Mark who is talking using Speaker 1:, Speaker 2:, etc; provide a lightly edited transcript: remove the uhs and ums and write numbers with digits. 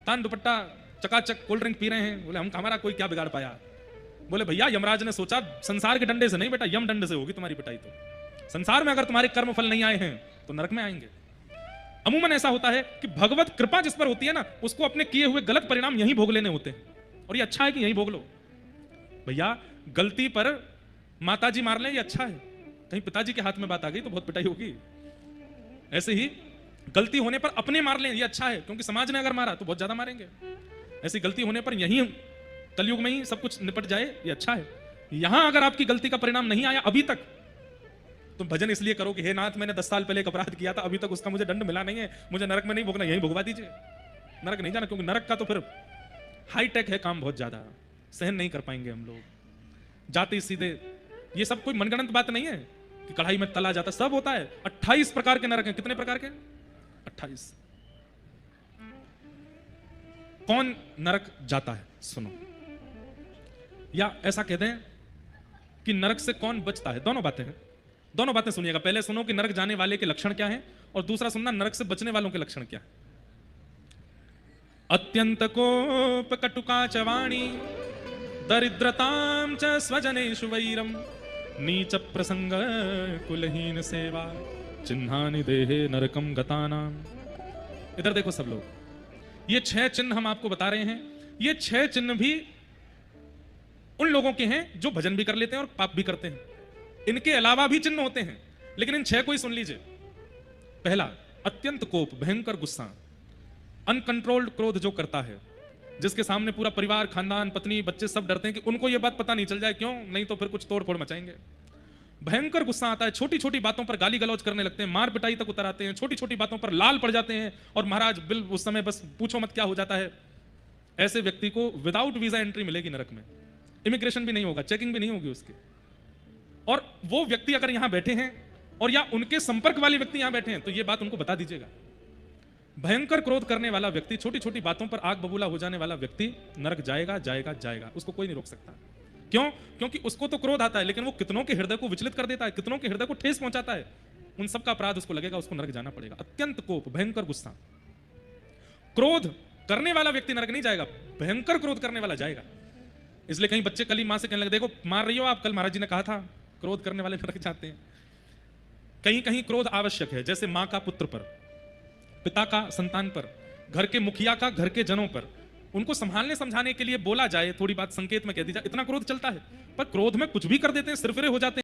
Speaker 1: तान दुपट्टा चकाचक cold drink P रहे हैं, बोले हम हमारा कोई क्या बिगाड़ पाया। बोले भैया यमराज ने सोचा संसार के डंडे से नहीं बेटा, यम डंडे से होगी तुम्हारी पिटाई। तो संसार में अगर तुम्हारे कर्म फल नहीं आए हैं तो नरक में आएंगे। अमूमन ऐसा होता है कि भगवत कृपा जिस पर होती है ना, उसको अपने किए हुए गलत परिणाम यहीं भोग लेने होते हैं, और ये अच्छा है कि यहीं भोग लो। भैया गलती पर माताजी मार ले ये अच्छा है, कहीं पिताजी के हाथ में बात आ गई तो बहुत पिटाई होगी। ऐसे ही गलती होने पर अपने मार लें ये अच्छा है, क्योंकि समाज ने अगर मारा तो बहुत ज्यादा मारेंगे। ऐसी गलती होने पर यहीं कलयुग में ही सब कुछ निपट जाए ये अच्छा है। यहां अगर आपकी गलती का परिणाम नहीं आया अभी तक, तो भजन इसलिए करो कि हे नाथ मैंने 10 साल पहले एक अपराध किया था, अभी तक उसका मुझे दंड मिला नहीं है, मुझे नरक में नहीं भोगना, यहीं भोगवा दीजिए। नरक नहीं जाना, क्योंकि नरक का तो फिर हाईटेक है काम, बहुत ज्यादा सहन नहीं कर पाएंगे हम लोग। जाते सीधे ये सब कोई मनगढ़ंत बात नहीं है कि कढ़ाई में तला जाता, सब होता है। 28 प्रकार के नरक हैं। कितने प्रकार के? 28। कौन नरक जाता है सुनो, या ऐसा कहते हैं कि नरक से कौन बचता है। दोनों बातें हैं, दोनों बातें सुनिएगा। पहले सुनो कि नरक जाने वाले के लक्षण क्या हैं, और दूसरा सुनना नरक से बचने वालों के लक्षण क्या है। अत्यंत कोप कटुका च वाणी दरिद्रताम च स्वजनेषु वैरम नीच प्रसंग कुलहीन सेवा चिन्हानि देहे नरकम गतानाम। इधर देखो सब लोग, ये 6 चिन्ह हम आपको बता रहे हैं। ये 6 चिन्ह भी उन लोगों के हैं जो भजन भी कर लेते हैं और पाप भी करते हैं। इनके अलावा भी चिन्ह होते हैं, लेकिन इन 6 को ही सुन लीजिए। पहला, अत्यंत कोप, भयंकर गुस्सा, अनकंट्रोल्ड क्रोध जो करता है, जिसके सामने पूरा परिवार, खानदान, पत्नी, बच्चे सब डरते हैं कि उनको ये बात पता नहीं चल जाए, क्यों नहीं तो फिर कुछ तोड़फोड़ मचाएंगे। भयंकर गुस्सा आता है, छोटी छोटी बातों पर गाली गलौज करने लगते हैं, मार पिटाई तक उतर आते हैं, छोटी छोटी बातों पर लाल पड़ जाते हैं, और महाराज बिल उस समय बस पूछो मत क्या हो जाता है। ऐसे व्यक्ति को विदाउट वीजा एंट्री मिलेगी नरक में, इमिग्रेशन भी नहीं होगा, चेकिंग भी नहीं होगी उसकी। और वो व्यक्ति अगर यहां बैठे हैं और या उनके संपर्क वाले व्यक्ति यहां बैठे हैं तो ये बात उनको बता दीजिएगा। भयंकर क्रोध करने वाला व्यक्ति, छोटी छोटी बातों पर आग बबूला हो जाने वाला व्यक्ति नरक जाएगा जाएगा जाएगा, उसको कोई नहीं रोक सकता। क्यों? क्योंकि उसको तो क्रोध आता है, लेकिन वो कितनों के हृदय को विचलित कर देता है, कितनों के हृदय को ठेस पहुंचाता है। उन सब का अपराध उसको लगेगा, उसको नरक जाना पड़ेगा। अत्यंत कोप, भयंकर गुस्सा। क्रोध करने वाला व्यक्ति नरक नहीं जाएगा, भयंकर क्रोध करने वाला जाएगा। इसलिए कहीं बच्चे कल ही मां से कहने लगे, देखो मार रही हो आप, कल महाराज जी ने कहा था क्रोध करने वाले नरक जाते हैं। कहीं कहीं क्रोध आवश्यक है, जैसे मां का पुत्र पर, पिता का संतान पर, घर के मुखिया का घर के जनों पर, उनको संभालने समझाने के लिए बोला जाए, थोड़ी बात संकेत में कह दी जाए, इतना क्रोध चलता है। पर क्रोध में कुछ भी कर देते हैं, सिरफिरे हो जाते हैं।